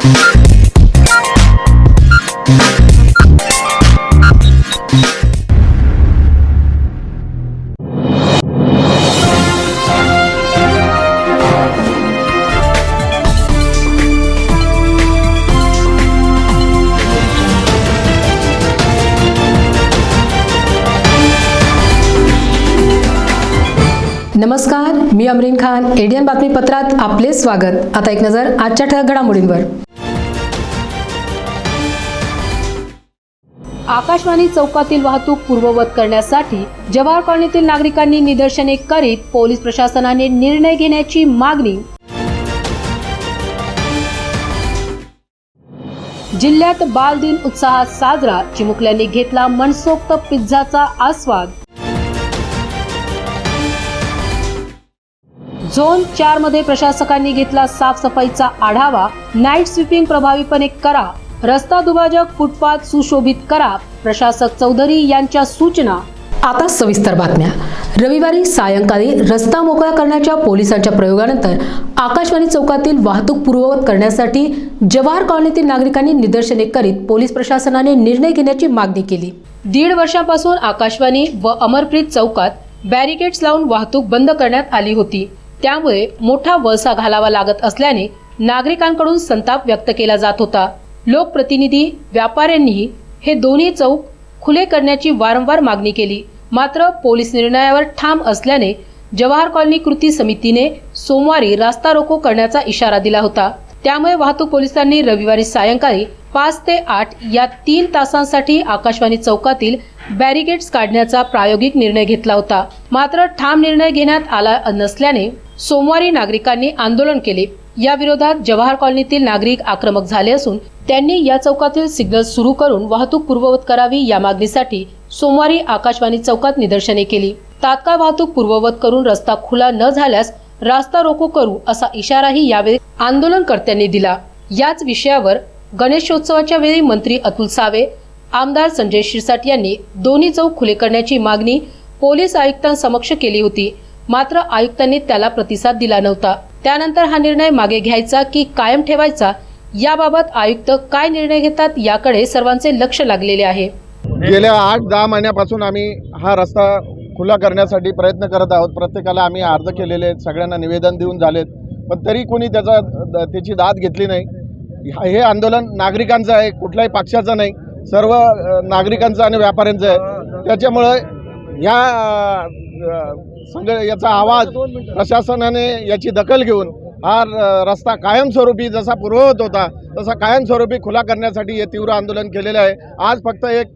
नमस्कार, मी अमरीन खान. एडीएन बातमीपत्रात आपले स्वागत. आता एक नजर आजच्या ठळक घडामोडींवर. आकाशवाणी चौकातील वाहतूक पूर्ववत करण्यासाठी जवाहर कॉलनीतील नागरिकांनी निदर्शने करीत पोलीस प्रशासनाने निर्णय घेण्याची मागणी. जिल्ह्यात बालदिन उत्साहात साजरा, चिमुकल्यांनी घेतला मनसोक्त पिझ्झाचा आस्वाद. झोन 4 मध्ये प्रशासकांनी घेतला साफसफाईचा आढावा. नाईट स्वीपिंग प्रभावीपणे करा, रस्ता दुभाजक फुटपाथ सुशोभित करा, प्रशासक चौधरी यांच्या सूचना. आता सविस्तर बातम्या. रविवारी सायंकाळी रस्ता मोकळा करण्याच्या पोलिसांच्या प्रयोगानंतर आकाशवाणी चौकातील वाहतूक पूर्ववत करण्यासाठी जवाहर कॉलनीतील नागरिकांनी निदर्शने करीत पोलीस प्रशासनाने निर्णय घेण्याची मागणी केली. 1.5 वर्षांपासून आकाशवाणी व अमरप्रीत चौकात बॅरिकेड्स लावून वाहतूक बंद करण्यात आली होती. त्यामुळे मोठा वळसा घालावा लागत असल्याने नागरिकांकडून संताप व्यक्त केला जात होता. लोकप्रतिनिधी, व्यापाऱ्यांनीही हे दोन्ही चौक खुले करण्याची वारंवार मागणी केली. मात्र पोलीस निर्णयावर ठाम असल्याने जवाहर कॉलनी कृती समितीने सोमवारी रास्ता रोको करण्याचा इशारा दिला होता. त्यामुळे वाहतूक पोलिसांनी रविवारी सायंकाळी 5 ते 8 या 3 तासांसाठी आकाशवाणी चौकातील बॅरिकेड्स काढण्याचा प्रायोगिक निर्णय घेतला होता. मात्र ठाम निर्णय घेण्यात आला नसल्याने सोमवारी नागरिकांनी आंदोलन केले. या विरोधात जवाहर कॉलनीतील नागरिक आक्रमक झाले असून त्यांनी या चौकातील सिग्नल सुरू करून वाहतूक पूर्ववत करावी या मागणीसाठी सोमवारी आकाशवाणी चौकात निदर्शने केली. तात्काळ वाहतूक पूर्ववत करून रस्ता खुला न झाल्यास रास्ता रोको करू असा इशाराही यावेळी आंदोलनकर्त्यांनी दिला. याच विषयावर गणेशोत्सवाच्या वेळी मंत्री अतुल सावे, आमदार संजय शिरसाट यांनी दोन्ही चौक खुले करण्याची मागणी पोलीस आयुक्तांसमक्ष केली होती. मात्र आयुक्तांनी त्याला प्रतिसाद दिला नव्हता. त्यानंतर हा निर्णय मागे घ्यायचा की कायम ठेवायचा याबाबत आयुक्त काय निर्णय घेतात याकडे सर्वांचे लक्ष लागलेले आहे. गेल्या 8-10 महिन्यापासून आम्ही हा रस्ता खुला करण्यासाठी प्रयत्न करत आहोत. प्रत्येकाला आम्ही अर्ज केलेले आहेत, सगळ्यांना निवेदन देऊन झालेत, पण तरी कोणी त्याची दाद घेतली नाही. हे आंदोलन नागरिकांचं आहे, कुठल्याही पक्षाचं नाही, सर्व नागरिकांचं आणि व्यापाऱ्यांचं आहे. त्याच्यामुळे याचा आवाज प्रशासनाने याची दखल घेऊन हा रस्ता कायमस्वरूपी जसा पूर्ववत होता तसा कायमस्वरूपी खुला करण्यासाठी हे तीव्र आंदोलन केलेलं आहे. आज फक्त एक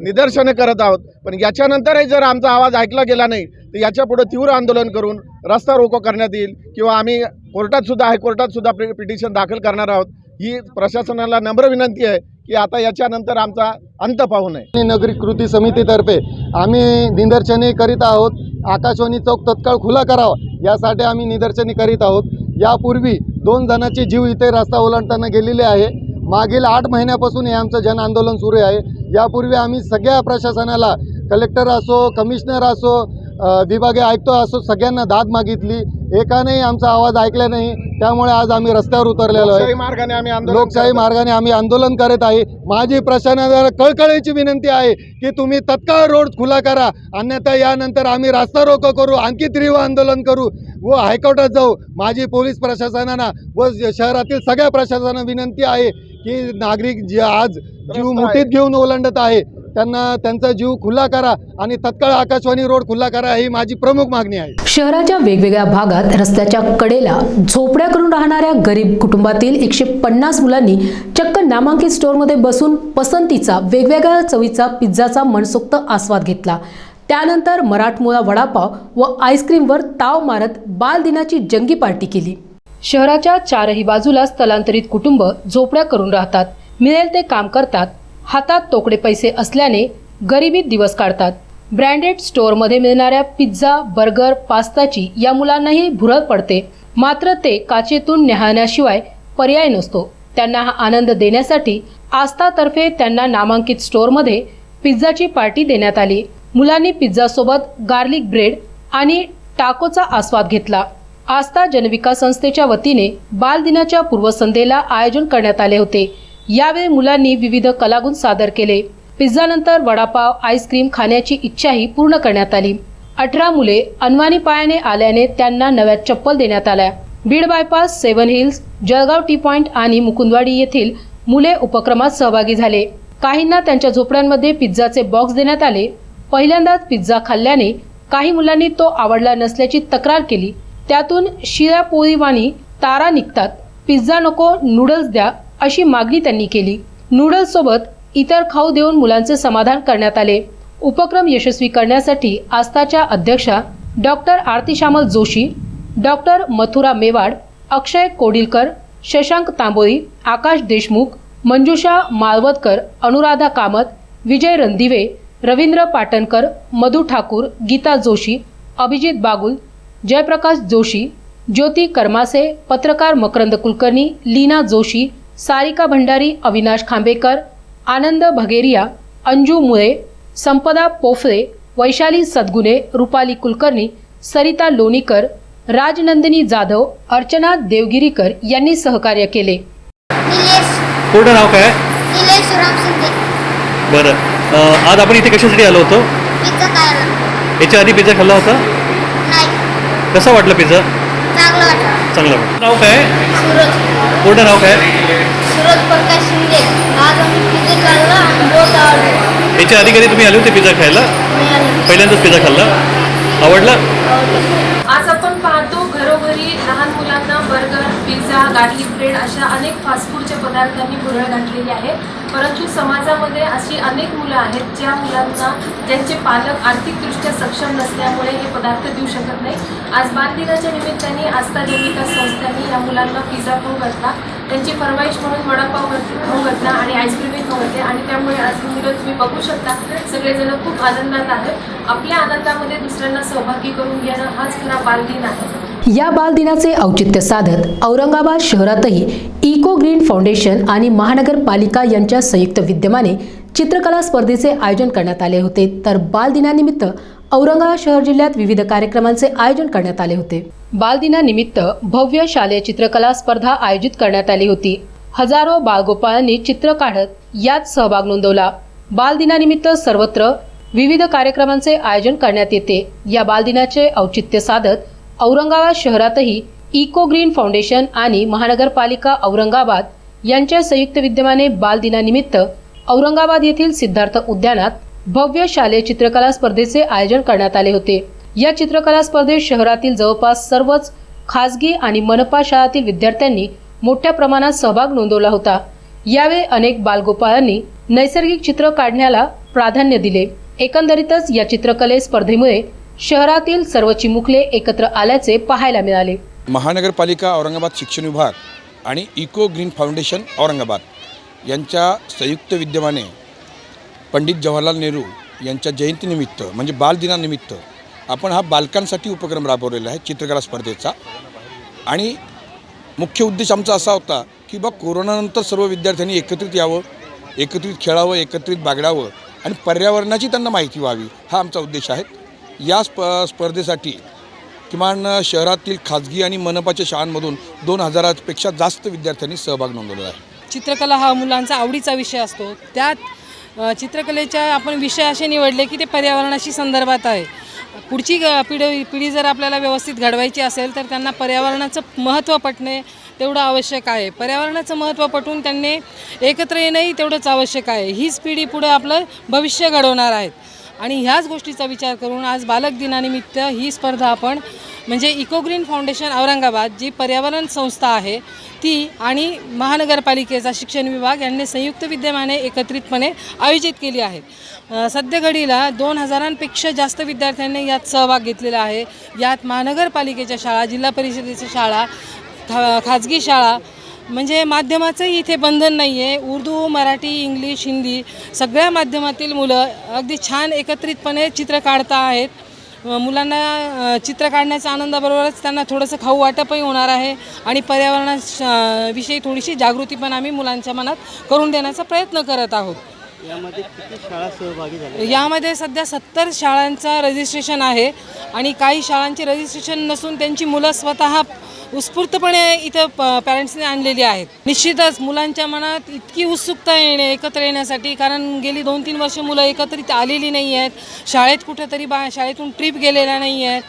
निदर्शने करत आहोत, पण याच्यानंतरही जर आमचा आवाज ऐकला गेला नाही तर याच्या पुढे तीव्र आंदोलन करून रस्ता रोको करण्यात येईल किंवा आम्ही हायकोर्टात सुद्धा पिटिशन दाखल करणार आहोत. ही प्रशासनाला नम्र विनंती आहे की आता याच्यानंतर आमचा अंत पाहू नये. नगरी कृती समितीतर्फे आम्ही निदर्शने करीत आहोत. आकाशवाणी चौक तत्काळ खुला करावा यासाठी आम्ही निदर्शने करीत आहोत. यापूर्वी 2 जणांचे जीव इथे रस्ता ओलांडताना गेलेले आहे. मागील 8 महिन्यापासून हे आमचं जन आंदोलन सुरू आहे. यापूर्वी आम्ही सगळ्या प्रशासनाला, कलेक्टर असो, कमिशनर असो, विभागीय आयुक्त असो, सगळ्यांना दाद मागितली. एकानेही आमचा आवाज ऐकला नाही. त्यामुळे आज आम्ही रस्त्यावर उतरलेलो आहे. लोकशाही मार्गाने आम्ही आंदोलन करत आहे. माझी प्रशासनाला कळकळीची विनंती आहे की तुम्ही तत्काळ रोड खुला करा, अन्यथा यानंतर आम्ही रास्ता रोको करू, आणखी तीव्र आंदोलन करू व हायकोर्टात जाऊ. माझी पोलीस प्रशासनाला व शहरातील सगळ्या प्रशासनाला विनंती आहे की नागरिक जे आज जीव मुठीत घेऊन ओलांडत आहे त्यांचा जीव खुला करा आणि तत्काळ आकाशवाणी रोड खुला करा, ही माझी प्रमुख मागणी आहे. शहराच्या वेगवेगळ्या भागात रस्त्याच्या कडेला झोपड्या करून राहणाऱ्या गरीब कुटुंबातील 150 मुलांनी चक्क नामांकित स्टोअरमध्ये बसून पसंतीचा वेगवेगळ्या चवीचा पिझ्झाचा मनसोक्त आस्वाद घेतला. त्यानंतर मराठमोळा वडापाव व आईस्क्रीमवर ताव मारत बालदिनाची जंगी पार्टी केली. शहराच्या 4ही बाजूला स्थलांतरित कुटुंब झोपड्या करून राहतात. मिळेल ते काम करतात. हातात तोकडे पैसे असल्याने गरिबीत दिवस काढतात. ब्रँडेड स्टोअरमध्ये मिळणाऱ्या पिझ्झा, बर्गर, पास्ताची या मुलांनाही भुरळ पडते. मात्र ते काचेतून न्याहाळण्याशिवाय पर्याय नसतो. त्यांना हा आनंद देण्यासाठी आस्थातर्फे त्यांना नामांकित स्टोअरमध्ये पिझ्झाची पार्टी देण्यात आली. मुलांनी पिझ्झासोबत गार्लिक ब्रेड आणि टाकोचा आस्वाद घेतला. आस्था जनविकास संस्थेच्या वतीने बालदिनाच्या पूर्वसंध्येला आयोजन करण्यात आले होते। यावेळी मुलांनी विविध कलागुण सादर केले। पिझ्झानंतर वडापाव, आईस्क्रीम खाण्याची इच्छाही पूर्ण करण्यात आली। 18 मुले अनवाणी पायाने आल्याने त्यांना नव्या चप्पल देण्यात आल्या। Beed bypass, 7 hills, Jalgaon T point आणि मुकुंदवाडी येथील मुले उपक्रमात सहभागी झाले। काहींना त्यांच्या झोपड्यांमध्ये पिझ्झाचे बॉक्स देण्यात आले। पहिल्यांदाच पिझ्झा खाल्ल्याने काही मुलांनी तो आवडला नसल्याची तक्रार केली। त्यातून शिळ्या पोळीवाणी तारा निघतात, पिझ्झा नको, नूडल्स द्या अशी मागणी त्यांनी केली। नूडल्स सोबत इतर खाऊ देऊन मुलांचे समाधान करण्यात आले। उपक्रम यशस्वी करण्यासाठी आस्थाच्या अध्यक्षा डॉक्टर आरती श्यामल जोशी, डॉक्टर मथुरा मेवाड, अक्षय कोडिलकर, शशांक तांबोळी, आकाश देशमुख, मंजुषा माळवदकर, अनुराधा कामत, विजय रणदिवे, रवींद्र पाटणकर, मधु ठाकूर, गीता जोशी, अभिजित बागुल, जयप्रकाश जोशी, ज्योती करमासे, पत्रकार मकरंद कुलकर्णी, लीना जोशी, सारिका भंडारी, अविनाश खांबेकर, आनंद भगेरिया, अंजू मुळे, संपदा पोफळे, वैशाली सदगुणे, रुपाली कुलकर्णी, सरिता लोणीकर, राजनंदिनी जाधव, अर्चना देवगिरीकर यांनी सहकार्य केले। पूर्ण नाव काय? निलेश राम शिंदे। बरं, आज आपण इथे कशासाठी आलो होतो? पिझ्झा खायला। याच्या आधी पिझ्झा खाल्ला होता? नाही, कसा वाटला पिझ्झा? चांगलं वाटलं। चांगला वाटला। नाव काय? सूरज पूर्ण नाव काय? सूरज प्रकाश शिंदे। आज आम्ही पिझ्झा खाल्ला आणि बहुत आवडला। याच्या आधी कधी तुम्ही आले होते पिझ्झा खायला? पहिल्यांदाच पिझ्झा खाल्ला, आवडला? आज आपण पाहतो घरोघरी लहान मुलांना बर्गर, पिझ्झा, गार्लिक ब्रेड अशा अनेक फास्ट फूडच्या पदार्थांनी भुरळ घातलेली आहे। परंतु समाजामध्ये अशी अनेक मुलं आहेत ज्या मुलांना ज्यांचे पालक आर्थिकदृष्ट्या सक्षम नसल्यामुळे हे पदार्थ देऊ शकत नाही। आज बालदिनाच्या निमित्ताने आस्था जनविकास संस्थेने या मुलांना पिझ्झा खाऊ घातला, त्यांची फरमाईश म्हणून वडापाव खाऊ घातला आणि आईस्क्रीमही खाऊ घातले आणि त्यामुळे आज मुलं तुम्ही बघू शकता सगळेजण खूप आनंदात आहेत। आपल्या आनंदामध्ये दुसऱ्यांना सहभागी करून घेणं हाच खरा बालदिन आहे। या बालदिनाचे औचित्य साधत औरंगाबाद शहरातही इको ग्रीन फाउंडेशन आणि महानगरपालिका यांच्या संयुक्त विद्यमाने चित्रकला स्पर्धेचे आयोजन करण्यात आले होते। तर बालदिनानिमित्त औरंगाबाद शहर जिल्ह्यात विविध कार्यक्रमांचे आयोजन करण्यात आले होते। बालदिनानिमित्त भव्य शालेय चित्रकला स्पर्धा आयोजित करण्यात आली होती। हजारो बालगोपाळांनी चित्र काढत यात सहभाग नोंदवला। बालदिनानिमित्त सर्वत्र विविध कार्यक्रमांचे आयोजन करण्यात येते। या बालदिनाचे औचित्य साधत औरंगाबाद शहरातही इको ग्रीन फाउंडेशन आणि महानगरपालिका औरंगाबाद यांच्या संयुक्त विद्यमाने बालदिनानिमित्त औरंगाबाद येथील सिद्धार्थ उद्यानात भव्य शालेय चित्रकला स्पर्धेचे आयोजन करण्यात आले होते। या चित्रकला स्पर्धेत शहरातील जवळपास सर्वच खासगी आणि मनपा शाळातील विद्यार्थ्यांनी मोठ्या प्रमाणात सहभाग नोंदवला होता। यावेळी अनेक बालगोपाळांनी नैसर्गिक चित्र काढण्याला प्राधान्य दिले। एकंदरीतच या चित्रकले स्पर्धेमुळे शहरातील सर्व चिमुकले एकत्र आल्याचे पाहायला मिळाले। महानगरपालिका औरंगाबाद शिक्षण विभाग आणि इको ग्रीन फाउंडेशन औरंगाबाद यांच्या संयुक्त विद्यमाने पंडित जवाहरलाल नेहरू यांच्या जयंतीनिमित्त म्हणजे बालदिनानिमित्त आपण हा बालकांसाठी उपक्रम राबवलेला आहे चित्रकला स्पर्धेचा। आणि मुख्य उद्देश आमचा असा होता की कोरोनानंतर सर्व विद्यार्थ्यांनी एकत्रित यावं, एकत्रित खेळावं, एकत्रित बागडावं आणि पर्यावरणाची त्यांना माहिती व्हावी, हा आमचा उद्देश आहे। या स्पर्धेसाठी किमान शहरातील खाजगी आणि मनपाच्या शाळांमधून 2000पेक्षा जास्त विद्यार्थ्यांनी सहभाग नोंदवला आहे। चित्रकला हा मुलांचा आवडीचा विषय असतो। त्यात चित्रकलेच्या आपण विषय असे निवडले की ते पर्यावरणाशी संदर्भात आहे। पुढची पिढी जर आपल्याला व्यवस्थित घडवायची असेल तर त्यांना पर्यावरणाचं महत्त्व पटणे तेवढं आवश्यक आहे। पर्यावरणाचं महत्त्व पटवून त्यांनी एकत्र येणंही तेवढंच आवश्यक आहे। हीच पिढी पुढे आपलं भविष्य घडवणार आहेत आणि ह्याच गोष्टीचा विचार करून आज बालक दिनानिमित्त ही स्पर्धा आपण म्हणजे इको ग्रीन फाउंडेशन औरंगाबाद जी पर्यावरण संस्था आहे ती आणि महानगरपालिकेचा शिक्षण विभाग यांनी संयुक्त विद्यमाने एकत्रितपणे आयोजित केली आहे। सध्या घडीला 2000पेक्षा जास्त विद्यार्थ्यांनी यात सहभाग घेतलेला आहे। यात महानगरपालिकेच्या शाळा, जिल्हा परिषदेच्या शाळा, खाजगी शाळा म्हणजे माध्यमाचंही इथे बंधन नाही आहे। उर्दू, मराठी, इंग्लिश, हिंदी सगळ्या माध्यमातील मुलं अगदी छान एकत्रितपणे चित्र काढता आहेत। मुलांना चित्र काढण्याच्या आनंदाबरोबरच त्यांना थोडंसं खाऊ वाटपही होणार आहे आणि पर्यावरणाविषयी थोडीशी जागृती पण आम्ही मुलांच्या मनात करून देण्याचा प्रयत्न करत आहोत। यामध्ये किती शाळा सहभागी झाल्या? यामध्ये सध्या 70 शाळांचा रजिस्ट्रेशन आहे आणि काही शाळांचे रजिस्ट्रेशन नसून त्यांची मुलं स्वतः उत्स्फूर्तपणे इथं पॅरेंट्सने आणलेली आहेत. निश्चितच मुलांच्या मनात इतकी उत्सुकता एकत्र येण्यासाठी, कारण गेली 2-3 वर्ष मुलं एकत्रित आलेली नाही आहेत. शाळेत कुठेतरी शाळेतून ट्रिप गेलेल्या नाही आहेत.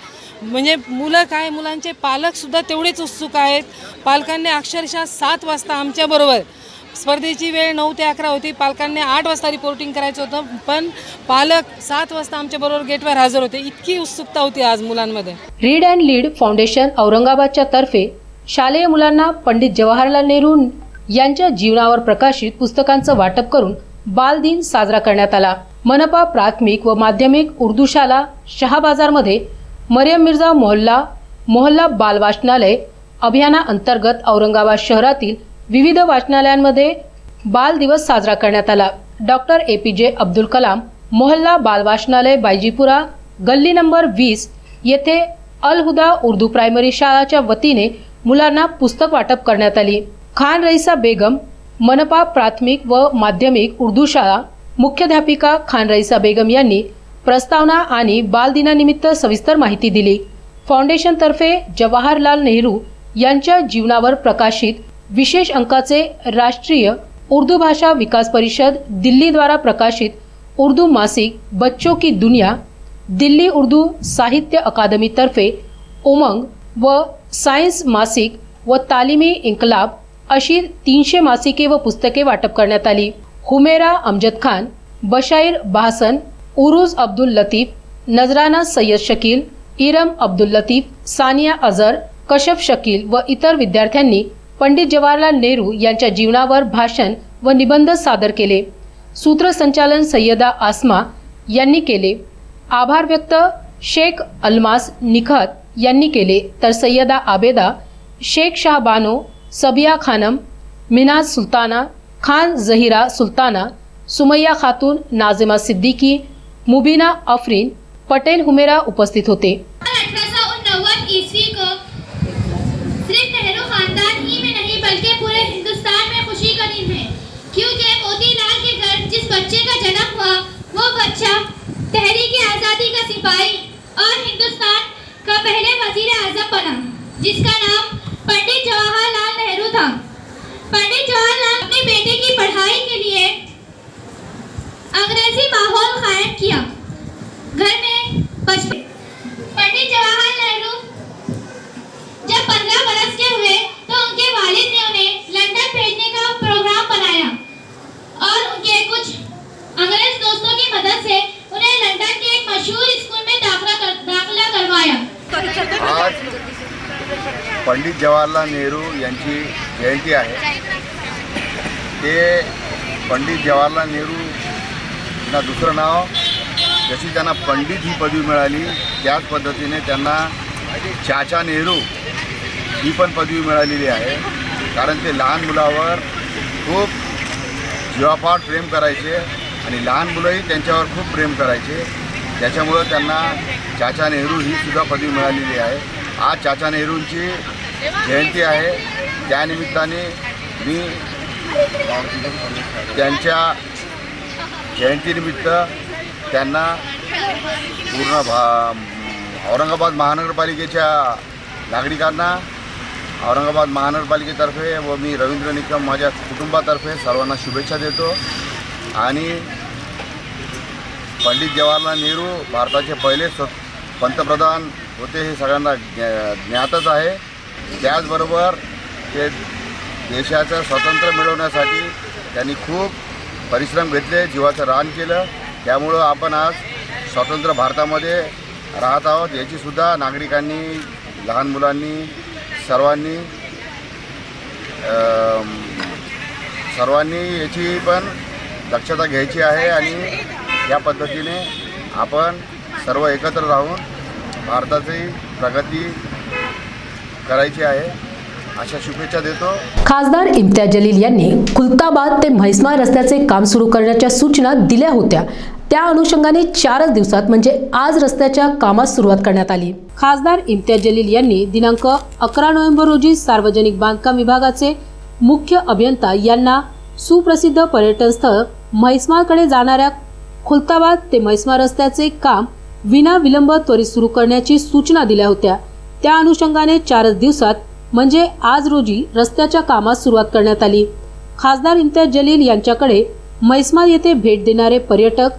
म्हणजे मुलांचे पालकसुद्धा तेवढेच उत्सुक आहेत. पालकांनी अक्षरशः 7 वाजता आमच्याबरोबर, स्पर्धेची वेळ 9 ते 11 होती, पालकांनी 8 वाजता रिपोर्टिंग करायचं होतं, पण पालक 7 वाजता आमच्याबरोबर गेटवर हजर होते. इतकी उत्सुकता होती आज मुलांमध्ये. रीड अँड लीड फाउंडेशन औरंगाबादच्या तर्फे शालेय मुलांना पंडित जवाहरलाल नेहरू यांच्या जीवनावर प्रकाशित पुस्तकांचं वाटप करून बालदिन साजरा करण्यात आला. मनपा प्राथमिक व माध्यमिक उर्दू शाळा शहाबाजारमध्ये मरियम मिर्झा मोहल्ला बाल वाचनालय अभियानाअंतर्गत औरंगाबाद शहरातील विविध वाचनालयांमध्ये बाल दिवस साजरा करण्यात आला. डॉक्टर APJ अब्दुल कलाम मोहल्ला बाल वाचनालय बायजीपुरा गल्ली नंबर 20 येथे अल हुदा उर्दू प्रायमरी शाळाच्या वतीने मुलांना पुस्तक वाटप करण्यात आली. खान रईसा बेगम मनपा प्राथमिक व माध्यमिक उर्दू शाळा मुख्याध्यापिका खान रईसा बेगम यांनी प्रस्तावना आणि बालदिनानिमित्त सविस्तर माहिती दिली. फाउंडेशनतर्फे जवाहरलाल नेहरू यांच्या जीवनावर प्रकाशित विशेष अंकाचे राष्ट्रीय उर्दू भाषा विकास परिषद दिल्ली द्वारा प्रकाशित उर्दू मासिक बच्चों की दुनिया, दिल्ली उर्दू साहित्य अकादमी तर्फे उमंग व सायन्स मासिक व तालिमी इन्कलाब अशी 300 मासिके व पुस्तके वाटप करण्यात आली. हुमेरा अमजद खान, बशाईर बाहसन, उरुज अब्दुल लतीफ, नजराना सय्यद शकील, इरम अब्दुल लतीफ, सानिया अजहर, कशफ शकील व इतर विद्यार्थ्यांनी पंडित जवाहरलाल नेहरू यांच्या जीवनावर भाषण व निबंध सादर केले. सूत्रसंचालन सय्यदा आसमा यांनी केले. आभार व्यक्त शेख अल्मास निखत यांनी केले, तर सय्यदा आबेदा, शेख शाहबानो, सबिया खानम, मिनाज सुल्ताना, खान जहीरा सुल्ताना, सुमैया खातून, नाजिमा सिद्दीकी, मुबीना अफरीन, पटेल हुमेरा उपस्थित होते. 1889 ईस्वी को सिर्फ नेहरू खानदान ही में नहीं बल्कि पूरे हिंदुस्तान में खुशी का दिन है, क्योंकि मोतीलाल के घर जिस बच्चे का जन्म हुआ वो बच्चा तहरीक आज़ादी का सिपाही और हिंदुस्तान का पहले वजीर आज़म बना, जिसका नाम पंडित जवाहरलाल नेहरू था. पंडित जवाहरलाल अपने बेटे की पढ़ाई के लिए अंग्रेजी माहौल कायम किया. घर में बचपन पंडित जवाहरलाल नेहरू जब 15 बरस के हुए तो उनके वालिद ने उन्हें लंदन भेजने का प्रोग्राम बनाया और उनके कुछ अंग्रेज दोस्तों की मदद से उन्हें लंदन के एक मशहूर स्कूल में दाखला करवाया. आज पंडित जवाहरलाल नेहरू यांची जयंती आहे. ते पंडित जवाहरलाल नेहरू ना दुसरं नाव, जशी त्यांना पंडित ही पदवी मिळाली त्याच पद्धतीने त्यांना चाचा नेहरू ही पण पदवी मिळालेली आहे. कारण ते लहान मुलावर खूप जीवापाड प्रेम करायचे आणि लहान मुलंही त्यांच्यावर खूप प्रेम करायचे. त्याच्यामुळं त्यांना चाचा नेहरू ही सुद्धा पदवी मिळालेली आहे. आज चाचा नेहरूंची जयंती आहे. त्यानिमित्ताने मी त्यांच्या जयंतीनिमित्त त्यांना पूर्ण औरंगाबाद महानगरपालिकेच्या नागरिकांना, औरंगाबाद महानगरपालिकेतर्फे व मी रवींद्र निकम माझ्या कुटुंबातर्फे सर्वांना शुभेच्छा देतो. आणि पंडित जवाहरलाल नेहरू भारताचे पहिले पंतप्रधान होते हे सगळ्यांना ज्ञातच आहे. त्याचबरोबर ते देशाचं स्वातंत्र्य मिळवण्यासाठी त्यांनी खूप परिश्रम घेतले, जीवाचं रान केलं. त्यामुळं आपण आज स्वतंत्र भारतामध्ये राहत आहोत. याचीसुद्धा नागरिकांनी, लहान मुलांनी, सर्वांनी याची पण दक्षता घ्यायची आहे आणि या पद्धतीने आपण सर्व एकत्र राहून भारताची प्रगती करायची आहे अशा शुभेच्छा देतो. खासदार इम्तियाज जलील यांनी खुलताबाद ते म्हैसमाळ रस्त्याचे काम सुरू करण्याच्या सूचना दिल्या होत्या. त्या अनुषंगाने 4 दिवसात म्हणजे आज रस्त्याच्या कामास सुरुवात करण्यात आली. खासदार इम्तियाज जलील यांनी दिनांक 11 नोव्हेंबर रोजी सार्वजनिक बांधकाम विभागाचे मुख्य अभियंता यांना सुप्रसिद्ध पर्यटन स्थळ म्हैसमाळकडे जाणाऱ्या खुलताबाद ते म्हैसमाळ रस्त्याचे काम विना विलंब त्वरित सुरू करण्याची सूचना दिल्या होत्या. त्या अनुषंगाने 4 दिवसात म्हणजे आज रोजी रस्त्याच्या कामास सुरुवात करण्यात आली. खासदार इम्तियाज जलील यांच्याकडे म्हैसमाळ येथे भेट देणारे पर्यटक,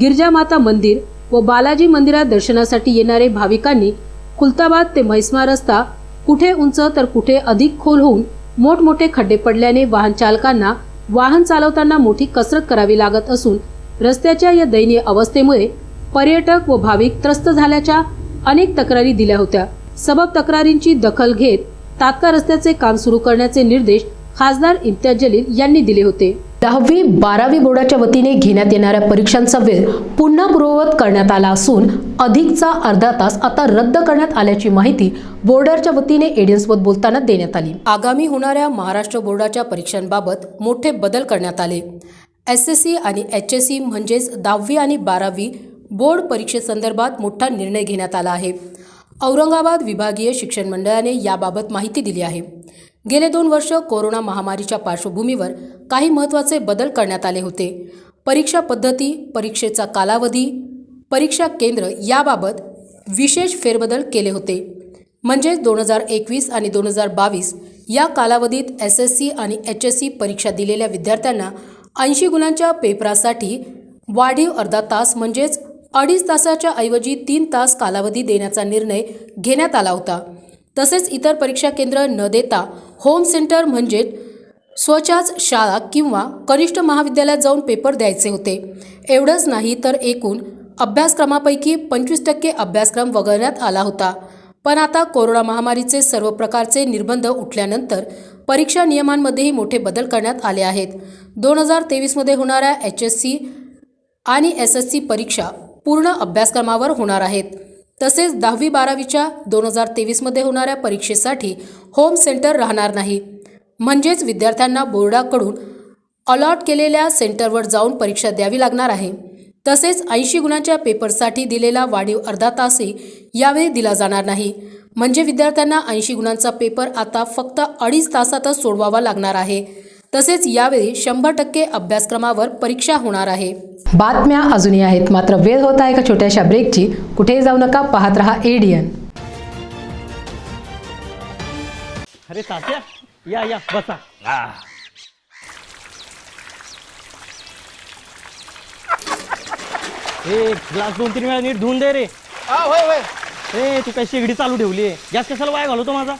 गिरजामाता मंदिर व बालाजी मंदिरात दर्शनासाठी येणारे भाविकांनी खुलताबाद ते म्हैसमाळ रस्ता कुठे उंच तर कुठे अधिक खोल होऊन मोठमोठे खड्डे पडल्याने वाहन चालकांना वाहन चालवताना मोठी कसरत करावी लागत असून रस्त्याच्या या दयनीय अवस्थेमुळे पर्यटक व भाविक त्रस्त झाल्याच्या अनेक तक्रारी दिल्या होत्या. सबब तक्रारींची दखल घेत तात्काळ रस्त्याचे काम सुरू करण्याचे निर्देश खासदार इम्तियाज जलील यांनी दिले होते. 10वी 12वी बोर्डाच्या वतीने घेण्यात येणाऱ्या परीक्षांचा वेळ पुन्हा पूर्ववत करण्यात आला असून अधिकचा अर्धा तास आता रद्द करण्यात आल्याची माहिती बोर्डाच्या वतीने एडियन्ससोबत बोलताना देण्यात आली. आगामी होणाऱ्या महाराष्ट्र बोर्डाच्या परीक्षांबाबत मोठे बदल करण्यात आले. SSC आणि HSC म्हणजेच 10वी आणि 12वी बोर्ड परीक्षेसंदर्भात मोठा निर्णय घेण्यात आला आहे. औरंगाबाद विभागीय शिक्षण मंडळाने याबाबत माहिती दिली आहे. गेले 2 वर्ष कोरोना महामारीच्या पार्श्वभूमीवर काही महत्त्वाचे बदल करण्यात आले होते. परीक्षा पद्धती, परीक्षेचा कालावधी, परीक्षा केंद्र याबाबत विशेष फेरबदल केले होते. म्हणजेच 2021 आणि 2022 या कालावधीत SSC आणि HSC परीक्षा दिलेल्या विद्यार्थ्यांना 80 गुणांच्या पेपरासाठी वाढीव अर्धा तास म्हणजेच 2.5 तासाच्या ऐवजी 3 तास कालावधी देण्याचा निर्णय घेण्यात आला होता. तसेच इतर परीक्षा केंद्र न देता होम सेंटर म्हणजे स्वतःच शाळा किंवा कनिष्ठ महाविद्यालयात जाऊन पेपर द्यायचे होते. एवढंच नाही तर एकूण अभ्यासक्रमापैकी 25% अभ्यासक्रम वगळण्यात आला होता. पण आता कोरोना महामारीचे सर्व प्रकारचे निर्बंध उठल्यानंतर परीक्षा नियमांमध्येही मोठे बदल करण्यात आले आहेत. 2023 मध्ये होणाऱ्या HSC आणि SSC परीक्षा पूर्ण अभ्यासक्रमावर होणार आहेत. तसेच 10वी 12वीच्या 2023 मध्ये होणाऱ्या परीक्षेसाठी होम सेंटर राहणार नाही. म्हणजेच विद्यार्थ्यांना बोर्डाकडून अलॉट केलेल्या सेंटरवर जाऊन परीक्षा द्यावी लागणार आहे. तसेच 80 गुणांच्या पेपरसाठी दिलेला वाढीव अर्धा तासही यावेळी दिला जाणार नाही. म्हणजे विद्यार्थ्यांना 80 गुणांचा पेपर आता फक्त 2.5 तासातच सोडवावा लागणार आहे. तसेच यावेळी 100% अभ्यासक्रमावर परीक्षा होणार आहे. बातम्या अजूनही आहेत, मात्र वेळ होत आहे एका छोट्याशा ब्रेकची. कुठेही जाऊ नका, पाहत रहा एडियन. अरे तात्या, या बसा. ग्लास 2-3 वेळा नीट धुवून दे रे. होय तू काय शेगडी चालू ठेवली आहे? गॅस कशाला वाया घालवतो माझा?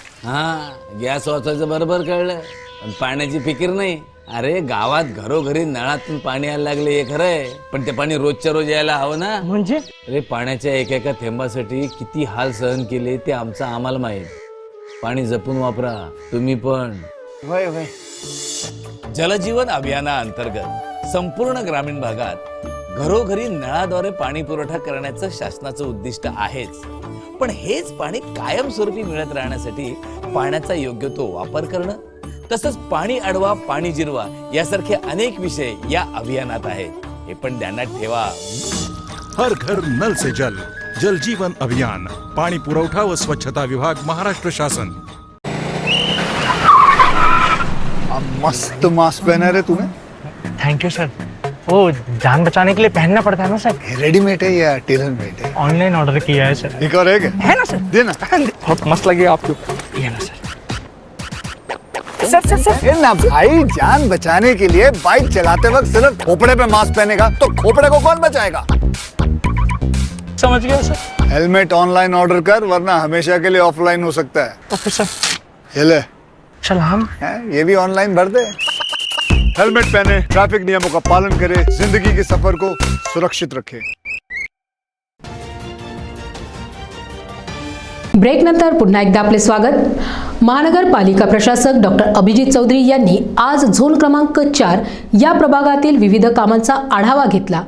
गॅस वाचायचं बरोबर कळलं, पण पाण्याची फिकीर नाही. अरे गावात घरोघरी नळातून पाणी यायला लागले हे खरंय, पण ते पाणी रोजच्या रोज यायला हवं ना. म्हणजे अरे पाण्याच्या एका थेंबासाठी किती हाल सहन केले ते आम्हाला माहित. पाणी जपून वापरा तुम्ही पण. होय. जलजीवन अभियानाअंतर्गत संपूर्ण ग्रामीण भागात घरोघरी नळाद्वारे पाणी पुरवठा करण्याचं शासनाचं उद्दिष्ट आहेच. पण हेच पाणी कायमस्वरूपी मिळत राहण्यासाठी पाण्याचा योग्य तो वापर करणं, तसंच पाणी अडवा पाणी जिरवा यासारखे अनेक विषय या अभियानात आहेत. हे पण ध्यानात ठेवा. हर घर नल से जल, जल जीवन अभियान, पाणी पुरवठा व स्वच्छता विभाग, महाराष्ट्र शासन. मस्त मास्क पहना रे तूने. Thank you sir. वो जान बचाने के लिए पहनना पड़ता है ना सर. रेडीमेड है या टेलर मेड है? ऑनलाइन ऑर्डर किया है सर. एक और है ना सर. देना. बहुत मस्त लगे आपको. ये ना सर. सर ना भाई, जान बचाने के लिए बाइक चलाते वक्त सिर्फ खोपड़े पे मास्क पहनेगा तो खोपड़े को कौन बचाएगा? समझ गया सर. हेलमेट ऑनलाइन ऑर्डर कर, वरना हमेशा के लिए ऑफलाइन हो सकता है. Okay sir. ये ले. चल हम ये भी ऑनलाइन भर दे. हेलमेट पहने, ट्रैफिक नियमों का पालन करे, जिंदगी के सफर को सुरक्षित रखे. ब्रेक नंतर पुन्हा एकदा आपले स्वागत. महानगरपालिका प्रशासक डॉक्टर अभिजित चौधरी यांनी आज झोन क्रमांक 4 या प्रभागातील विविध कामांचा आढावा घेतला.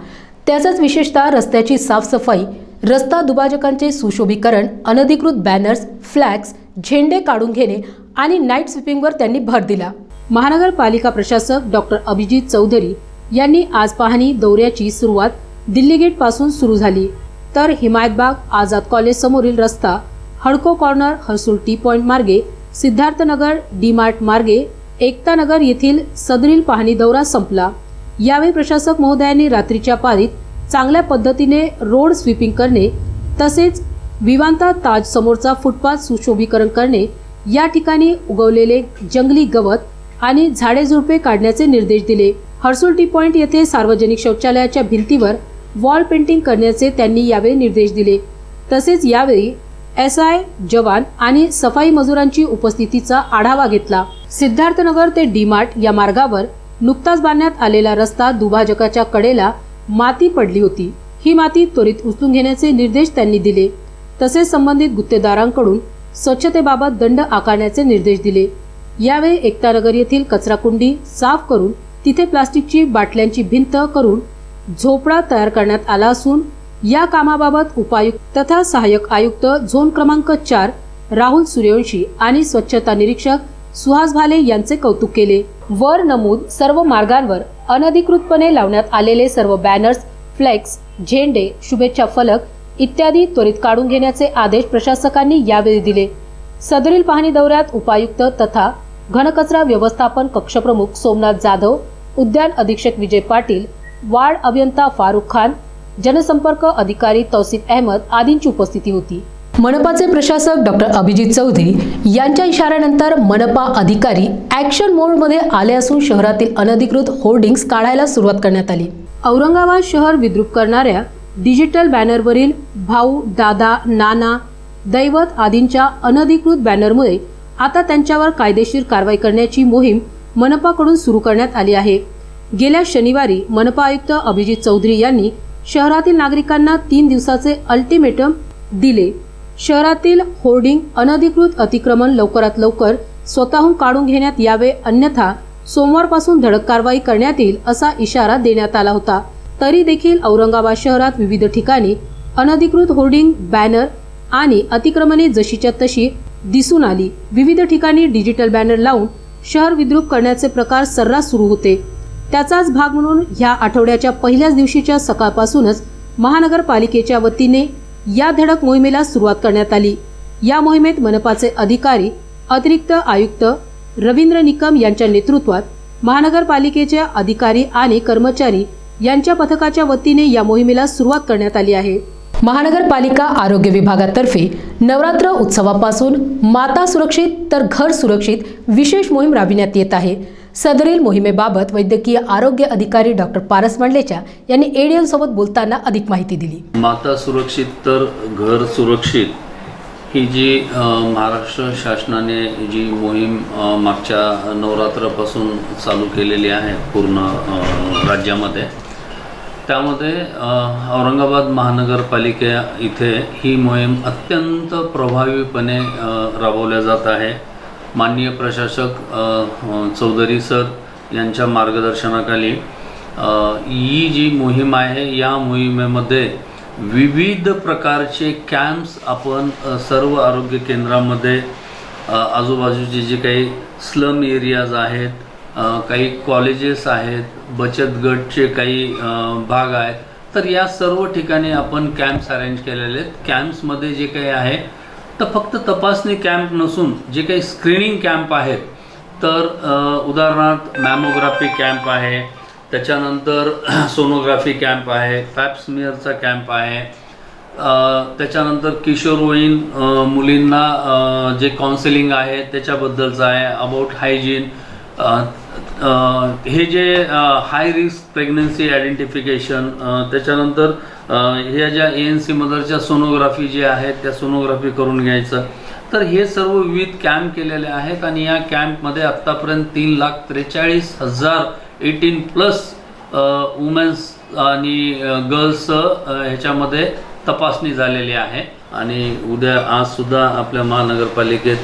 त्याचाच विशेषतः रस्त्याची साफसफाई, रस्ता दुभाजकांचे सुशोभीकरण, अनधिकृत बॅनर्स, फ्लॅग्स, झेंडे काढून घेणे आणि नाईट स्वीपिंगवर त्यांनी भर दिला. महानगरपालिका प्रशासक डॉक्टर अभिजित चौधरी यांनी आज पाहणी दौऱ्याची सुरुवात दिल्ली गेट पासून सुरू झाली. तर हिमायतबाग, आझाद कॉलेज समोरील रस्ता, हडको कॉर्नर, हर्सुल टी पॉइंट मार्गे, सिद्धार्थनगर, डी मार्ट मार्गे, एकता नगर येथील सदरील पाहणी दौरा संपला. यावेळी प्रशासक महोदयांनी रात्रीच्या पाळीत चांगल्या पद्धतीने रोड स्वीपिंग करणे तसेच विवांता ताज समोरचा फुटपाथ सुशोभीकरण करणे, या ठिकाणी उगवलेले जंगली गवत आणि झाडे झुडपे काढण्याचे निर्देश दिले. हर्सुल टी पॉइंट येथे सार्वजनिक शौचालयाच्या भिंतीवर वॉल पेंटिंग करण्याचे त्यांनी यावेळी निर्देश दिले. तसेच यावेळी SI जवान आणि सफाई मजुरांची उपस्थितीचा आढावा घेतला. सिद्धार्थनगर ते डीमार्ट या मार्गावर नुकताच बांधण्यात आलेला रस्ता दुभाजकाच्या कडेला माती पडली होती. ही माती त्वरित उचलून घेण्याचे निर्देश त्यांनी दिले. तसेच संबंधित गुत्तेदारांकडून स्वच्छतेबाबत दंड आकारण्याचे निर्देश दिले. यावेळी एकतानगर येथील कचराकुंडी साफ करून तिथे प्लास्टिकची बाटल्यांची भिंत करून झोपडा तयार करण्यात आला असून या कामाबाबत उपायुक्त तथा सहाय्यक आयुक्त झोन क्रमांक 4 राहुल सूर्यवंशी आणि स्वच्छता निरीक्षक सुहास भाले यांचे कौतुक केले. वर नमूद सर्व मार्गांवर अनधिकृतपणे लावण्यात आलेले सर्व बॅनर्स, फ्लेक्स, झेंडे, शुभेच्छा फलक इत्यादी त्वरित काढून घेण्याचे आदेश प्रशासकांनी यावेळी दिले. सदरील पाहणी दौऱ्यात उपायुक्त तथा घनकचरा व्यवस्थापन कक्षप्रमुख सोमनाथ जाधव, उद्यान अधीक्षक विजय पाटील, वार्ड अभियंता फारुख खान, जनसंपर्क अधिकारी तौसिफ अहमद आदींची उपस्थिती होती. मनपाचे प्रशासक डॉक्टर अभिजित चौधरी यांच्या इशाऱ्यानंतर मनपा अधिकारी ॲक्शन मोडमध्ये आले असून शहरातील अनधिकृत होर्डिंग्स काढायला सुरुवात करण्यात आली. औरंगाबाद शहर विद्रूप करणाऱ्या डिजिटल बॅनरवरील भाऊ, दादा, नाना, दैवत आदींच्या अनधिकृत बॅनरमुळे आता त्यांच्यावर कायदेशीर कारवाई करण्याची मोहीम मनपाकडून सुरू करण्यात आली आहे. गेल्या शनिवारी मनपा आयुक्त अभिजित चौधरी यांनी शहरातील नागरिकांना 3 दिवसाचे अल्टिमेटम दिले. शहरातील होर्डिंग, अनधिकृत अतिक्रमण लवकरात लवकर स्वतःहून काढून घेण्यात यावे, अन्यथा सोमवारपासून धडक कारवाई करण्यात येईल असा इशारा देण्यात आला होता. तरी देखील औरंगाबाद शहरात विविध ठिकाणी अनधिकृत होर्डिंग, बॅनर आणि अतिक्रमणे जशीच्या तशी दिसून आली. विविध ठिकाणी डिजिटल बॅनर लावून शहर विद्रूप करण्याचे प्रकार सर्रास सुरू होते. त्याचाच भाग म्हणून ह्या आठवड्याच्या पहिल्याच दिवशीच्या सकाळपासूनच महानगरपालिकेच्या वतीने या धडक मोहिमेला सुरुवात करण्यात आली. या मोहिमेत मनपाचे अधिकारी, अतिरिक्त आयुक्त रवींद्र निकम यांच्या नेतृत्वात महानगरपालिकेचे अधिकारी आणि कर्मचारी यांच्या पथकाच्या वतीने या मोहिमेला सुरुवात करण्यात आली आहे. महानगरपालिका आरोग्य विभागातर्फे नवरात्र उत्सवापासून माता सुरक्षित तर घर सुरक्षित विशेष मोहीम राबविण्यात येत आहे. सदरील मोहिमेबाबत वैद्यकीय आरोग्य अधिकारी डॉक्टर पारस मंडलेचा यांनी ADN सोबत बोलताना अधिक माहिती दिली. माता सुरक्षित तर घर सुरक्षित ही जी महाराष्ट्र शासनाने जी मोहीम मागच्या नवरात्रापासून चालू केलेली आहे पूर्ण राज्यामध्ये, त्यामध्ये औरंगाबाद महानगरपालिका इथे ही मोहीम अत्यंत प्रभावीपणे राबवल्या जात आहे. माननीय प्रशासक चौधरी सर यांच्या मार्गदर्शनाखाली ही जी मोहीम आहे, या मोहिमेमध्ये विविध प्रकारचे कॅम्प्स आपण सर्व आरोग्य केंद्रामध्ये, आजूबाजूचे जे काही स्लम एरियाज आहेत, काही कॉलेजेस आहेत, बचत गटचे काही भाग आहेत, तर या सर्व ठिकाणी आपण कॅम्प्स अरेंज केलेले आहेत. कॅम्प्समध्ये जे काही आहे तर फक्त तपासणी कॅम्प नसून जे काही स्क्रीनिंग कॅम्प आहेत, तर उदाहरणार्थ मॅमोग्राफी कॅम्प आहे, त्याच्यानंतर सोनोग्राफी कॅम्प आहे, पॅप्समियरचा कॅम्प आहे, त्याच्यानंतर किशोरवयीन मुलींना जे काउन्सिलिंग आहे त्याच्याबद्दलचं आहे, अबाउट हायजीन, हे जे हाय रिस्क प्रेग्नन्सी आयडेंटिफिकेशन, त्याच्यानंतर ह्या ज्या ANC मदरच्या सोनोग्राफी जे आहेत त्या सोनोग्राफी करून घ्यायचं. तर हे सर्व विविध कॅम्प केलेले आहेत आणि या कॅम्पमध्ये आत्तापर्यंत 3,43,000 18+ वुमेन्स आणि गर्ल्स ह्याच्यामध्ये तपासणी झालेली आहे. आणि उद्या आजसुद्धा आपल्या महानगरपालिकेत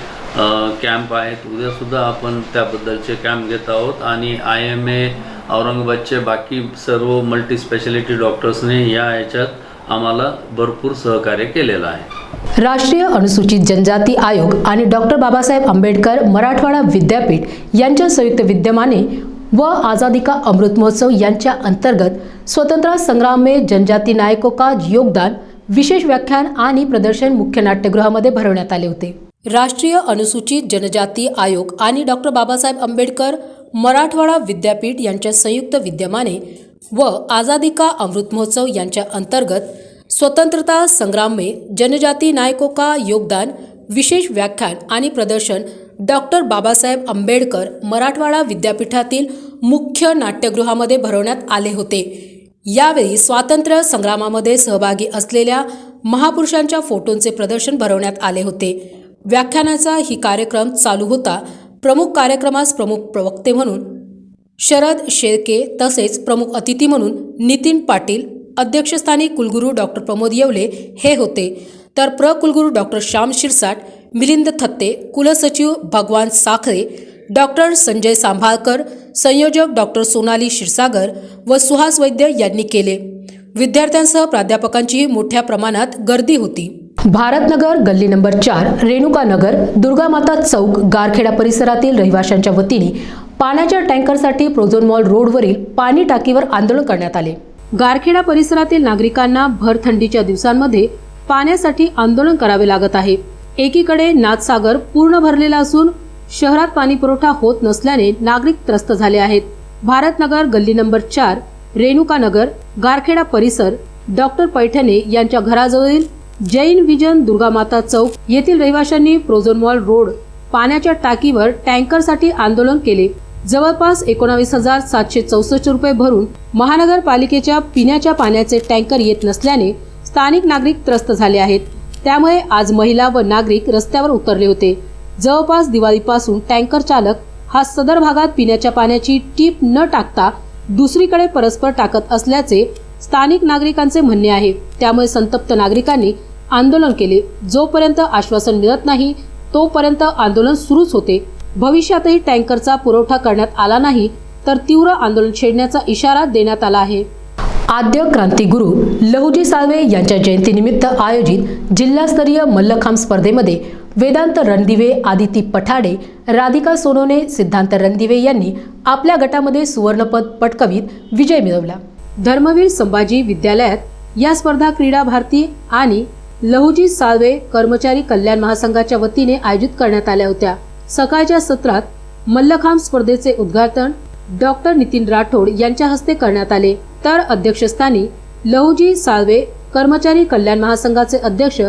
कॅम्प आहेत, उद्यासुद्धा आपण त्याबद्दलचे कॅम्प घेत आहोत. आणि IMA औरंगाबादचे बाकी सर्व मल्टी स्पेशालिटी डॉक्टर्सने याच्यात आम्हाला भरपूर सहकार्य केलेलं आहे. राष्ट्रीय अनुसूचित जनजाती आयोग आणि डॉक्टर बाबासाहेब आंबेडकर मराठवाडा विद्यापीठ यांच्या संयुक्त विद्यमाने व आज़ादी का अमृत महोत्सव यांच्या अंतर्गत स्वतंत्र संग्राम में जनजाति नायकों का योगदान विशेष व्याख्यान आणि प्रदर्शन मुख्य नाट्यगृहामध्ये भरवण्यात आले होते. राष्ट्रीय अनुसूचित जनजाती आयोग आणि डॉक्टर बाबासाहेब आंबेडकर मराठवाडा विद्यापीठ यांच्या संयुक्त विद्यमाने व आझादी का अमृत महोत्सव यांच्या अंतर्गत स्वतंत्रता संग्राम में जनजाति नायकों का योगदान विशेष व्याख्यान आणि प्रदर्शन डॉक्टर बाबासाहेब आंबेडकर मराठवाडा विद्यापीठातील मुख्य नाट्यगृहामध्ये भरवण्यात आले होते। यावेळी स्वातंत्र्य संग्रामामध्ये सहभागी असलेल्या महापुरुषांच्या फोटोंचे प्रदर्शन भरवण्यात आले होते। व्याख्यानाचा ही कार्यक्रम चालू होता। प्रमुख कार्यक्रमास प्रमुख प्रवक्ते म्हणून शरद शेळके तसेच प्रमुख अतिथी म्हणून नितीन पाटील, अध्यक्षस्थानी कुलगुरू डॉक्टर प्रमोद येवले हे होते, तर कुलगुरू डॉक्टर श्याम शिरसाट, मिलिंद थत्ते, कुलसचिव भगवान साखरे, डॉक्टर संजय सांभाळकर, संयोजक डॉक्टर सोनाली क्षीरसागर व सुहास वैद्य यांनी केले। विद्यार्थ्यांसह प्राध्यापकांची मोठ्या प्रमाणात गर्दी होती। भारतनगर गल्ली नंबर 4, रेणुकानगर, दुर्गामाता चौक, गारखेडा परिसरातील रहिवाशांच्या वतीने पाण्याच्या टँकरसाठी प्रोझोन मॉल रोडवरील पाणी टाकीवर आंदोलन करण्यात आले। गारखेडा परिसरातील नागरिकांना भर थंडीच्या दिवसांमध्ये पाण्यासाठी आंदोलन करावे लागत आहे। एकीकडे नाथसागर पूर्ण भरलेला असून शहरात पाणी पुरवठा होत नसल्याने नागरिक त्रस्त झाले आहेत। भारतनगर गल्ली नंबर 4, रेणुकानगर, गारखेडा परिसर, डॉक्टर पैठणे यांच्या घराजवळील जैन विजन, दुर्गामाता चौक येथील रहिवाशांनी प्रोझोन मॉल रोड पाण्याच्या टाकीवर टँकरसाठी आंदोलन केले। जवळपास 19,764 रुपये भरून महानगरपालिकेच्या पिण्याच्या पाण्याचे टँकर येत नसल्याने स्थानिक नागरिक त्रस्त झाले आहेत। त्यामुळे आज महिला व नागरिक रस्त्यावर उतरले होते। जवळपास दिवाळीपासून टँकर चालक हा सदर भागात पिण्याच्या पाण्याची टीप न टाकता दुसरीकडे परस्पर टाकत असल्याचे स्थानिक नागरिकांचे म्हणणे आहे। त्यामुळे संतप्त नागरिकांनी आंदोलन केले। जोपर्यंत आश्वासन मिळत नाही तोपर्यंत आंदोलन सुरूच होते। भविष्यातही टँकरचा पुरवठा करण्यात आला नाही तर तीव्र आंदोलन छेडण्याचा इशारा देण्यात आला आहे। आद्य क्रांतिगुरू लहुजी साळवे यांच्या जयंतीनिमित्त आयोजित जिल्हास्तरीय मल्लखांब स्पर्धेमध्ये वेदांत रणदिवे, आदिती पठाडे, राधिका सोनोने, सिद्धांत रणदिवे यांनी आपल्या गटामध्ये सुवर्णपद पटकावीत विजय मिळवला। धर्मवीर संभाजी विद्यालयात या स्पर्धा क्रीडा भारती आणि लहुजी साळवे कर्मचारी कल्याण महासंघाच्या वतीने आयोजित करण्यात आल्या होत्या। सकाळच्या सत्रात मल्लखांब स्पर्धेचे उद्घाटन डॉक्टर नितीन राठोड यांच्या हस्ते करण्यात आले, तर अध्यक्षस्थानी लहुजी साळवे कर्मचारी कल्याण महासंघाचे अध्यक्ष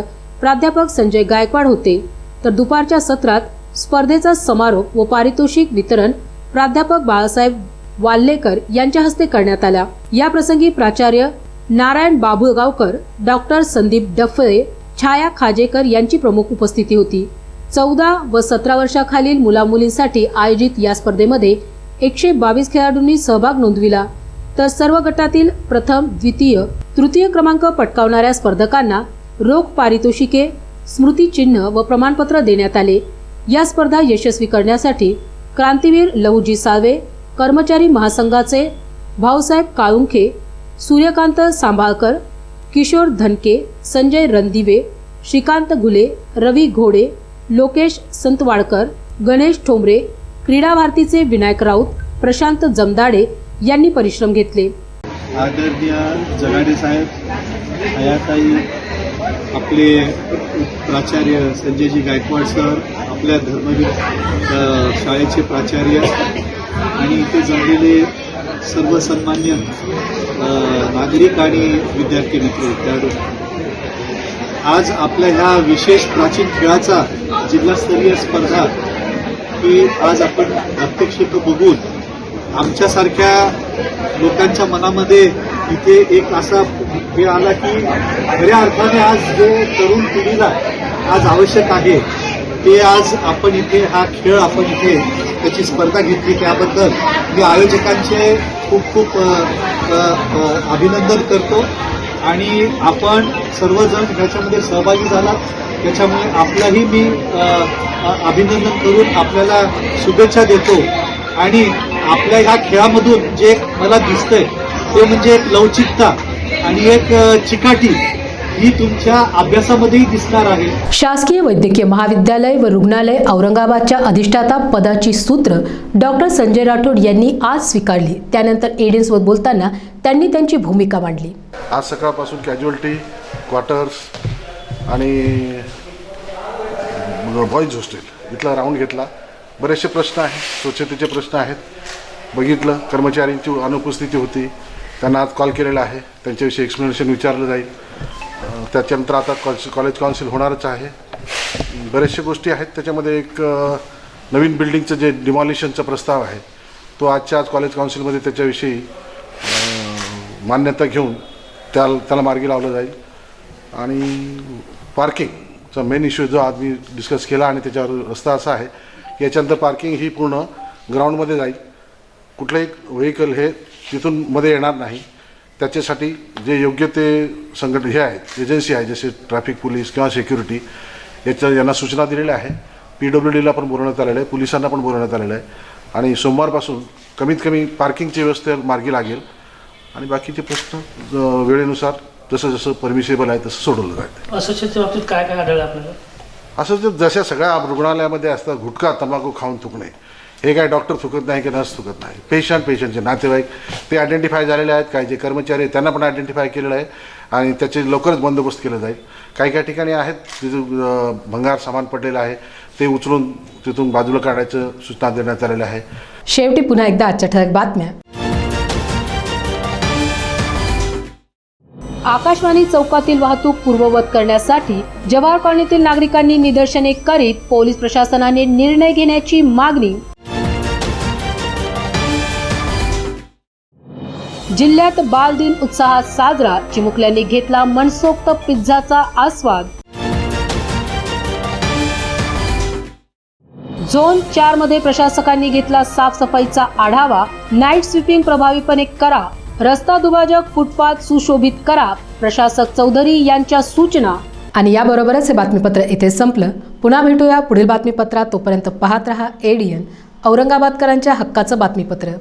प्राध्यापक संजय गायकवाड होते। तर दुपारच्या सत्रात स्पर्धेचा समारोप व पारितोषिक वितरण प्राध्यापक बाळासाहेब वाल्लेकर यांच्या हस्ते करण्यात आला। या प्रसंगी प्राचार्य नारायण बाबुळगावकर, डॉक्टर संदीप डफळे, छाया खाजेकर यांची प्रमुख उपस्थिती होती। 14 व 17 वर्षाखालील मुलामुलींसाठी आयोजित या स्पर्धेमध्ये 122 खेळाडूंनी सहभाग नोंदविला, तर सर्व गटातील प्रथम, द्वितीय, तृतीय क्रमांक पटकावणाऱ्या स्पर्धकांना रोख पारितोषिके, स्मृतिचिन्ह व प्रमाणपत्र देण्यात आले। या स्पर्धा यशस्वी करण्यासाठी क्रांतीवीर लहुजी साळवे कर्मचारी महासंघाचे भाऊसाहेब काळुंखे, सूर्यकांत सांभाळकर, किशोर धनके, संजय रणदिवे, श्रीकांत घुले, रवी घोडे, लोकेश संतवाडकर, गणेश ठोंबरे, क्रीडा भारतीचे विनायक राऊत, प्रशांत जमदाडे यांनी परिश्रम घेतले। आदरणीय जगाडे साहेब, हयाताई, आपले प्राचार्य संजयजी गायकवाड सर, आपल्या धर्मवीर शाळेचे प्राचार्य आणि इथे जमलेले सर्व सन्मान्य नागरिक आणि विद्यार्थी मित्र, आज आपल्या ह्या विशेष प्राचीन खेळाचा जिल्हास्तरीय स्पर्धा ही आज आपण प्रत्यक्ष बघून आमच्यासारख्या लोकांच्या मनामध्ये इथे एक असा हे आला की खऱ्या अर्थाने आज जे तरुण पिढीला आज आवश्यक आहे ते आज आपण इथे हा खेळ आपण इथे त्याची स्पर्धा घेतली, त्याबद्दल मी आयोजकांचे खूप खूप अभिनंदन करतो आणि आपण सर्वजण ह्याच्यामध्ये सहभागी झाला त्याच्यामुळे आपलाही मी अभिनंदन करून आपल्याला शुभेच्छा देतो। आणि आपल्या ह्या खेळामधून जे मला दिसतंय ते म्हणजे एक लवचिकता आणि एक चिकाटी ही तुमच्या अभ्यासामध्येही दिसणार आहे। शासकीय वैद्यकीय महाविद्यालय व रुग्णालय औरंगाबादच्या अधिष्ठाता पदाची सूत्र डॉक्टर संजय राठोड यांनी आज स्वीकारली। त्यानंतर एडियन्सवर बोलताना त्यांनी त्यांची भूमिका मांडली। आज सकाळपासून कॅज्युअल्टी, क्वार्टर्स आणि बॉईज हॉस्टेल इथला राऊंड घेतला। बरेचसे प्रश्न आहेत, स्वच्छतेचे प्रश्न आहेत. बघितलं कर्मचाऱ्यांची अनुपस्थिती होती, त्यांना आज कॉल केलेला आहे, त्यांच्याविषयी एक्सप्लेनेशन विचारलं जाईल. त्याच्यानंतर आता कॉलेज काउन्सिल होणारच आहे. बऱ्याचशा गोष्टी आहेत. त्याच्यामध्ये एक नवीन बिल्डिंगचं जे डिमॉलिशनचा प्रस्ताव आहे तो आजच्या आज कॉलेज काउन्सिलमध्ये त्याच्याविषयी मान्यता घेऊन त्याला मार्गी लावलं जाईल. आणि पार्किंगचा मेन इश्यू जो आज मी डिस्कस केला आणि त्याच्यावर रस्ता असा आहे की याच्यानंतर पार्किंग ही पूर्ण ग्राउंडमध्ये जाईल. कुठलंही व्हेकल हे तिथून मध्ये येणार नाही. त्याच्यासाठी जे योग्य ते हे आहेत एजन्सी आहे जसे ट्रॅफिक पोलीस किंवा सिक्युरिटी यांना सूचना दिलेल्या आहे. PWDला पण बोलवण्यात आलेलं आहे, पोलिसांना पण बोलवण्यात आलेलं आहे. आणि सोमवारपासून कमीत कमी पार्किंगची व्यवस्था मार्गी लागेल आणि बाकीचे प्रश्न वेळेनुसार जसं जसं परमिसेबल आहे तसं सोडवलं जाईल. अस्वच्छतेच्या बाबतीत काय काय आढळलं आपल्याला? असं जशा सगळ्या रुग्णालयामध्ये असतात गुटखा तंबाखू खाऊन थुकणे, हे काय डॉक्टर थुकत नाही की नर्स थुकत नाही. पेशंटचे नातेवाईक ते आयडेंटिफाय झालेले आहेत. काही जे कर्मचारी आहेत त्यांना पण आयडेंटिफाय केलेलं आहे आणि त्याचे लवकरच बंदोबस्त केला जाईल. काही काही ठिकाणी आहेत तिथं भंगार सामान पडलेलं आहे ते उचलून तिथून बाजूला काढायचं सूचना देण्यात आलेल्या आहे. शेवटी पुन्हा एकदा आजच्या ठळक बातम्या. आकाशवाणी चौकातील वाहतूक पूर्ववत करण्यासाठी जवाहर कॉलनीतील नागरिकांनी निदर्शने करीत पोलीस प्रशासनाने निर्णय घेण्याची मागणी. जिल्ह्यात बालदिन उत्साहात साजरा, चिमुकल्यांनी घेतला मनसोक्त पिझ्झाचा आस्वाद. झोन 4 मध्ये प्रशासकांनी घेतला साफसफाईचा आढावा. नाईट स्वीपिंग प्रभावीपणे करा, रस्ता दुभाजक फुटपाथ सुशोभित करा, प्रशासक चौधरी यांच्या सूचना. आणि याबरोबरच हे बातमीपत्र इथे संपलं. पुन्हा भेटूया पुढील बातमीपत्रात. तोपर्यंत पाहत रहा ADN, औरंगाबादकरांच्या हक्काचं बातमीपत्र.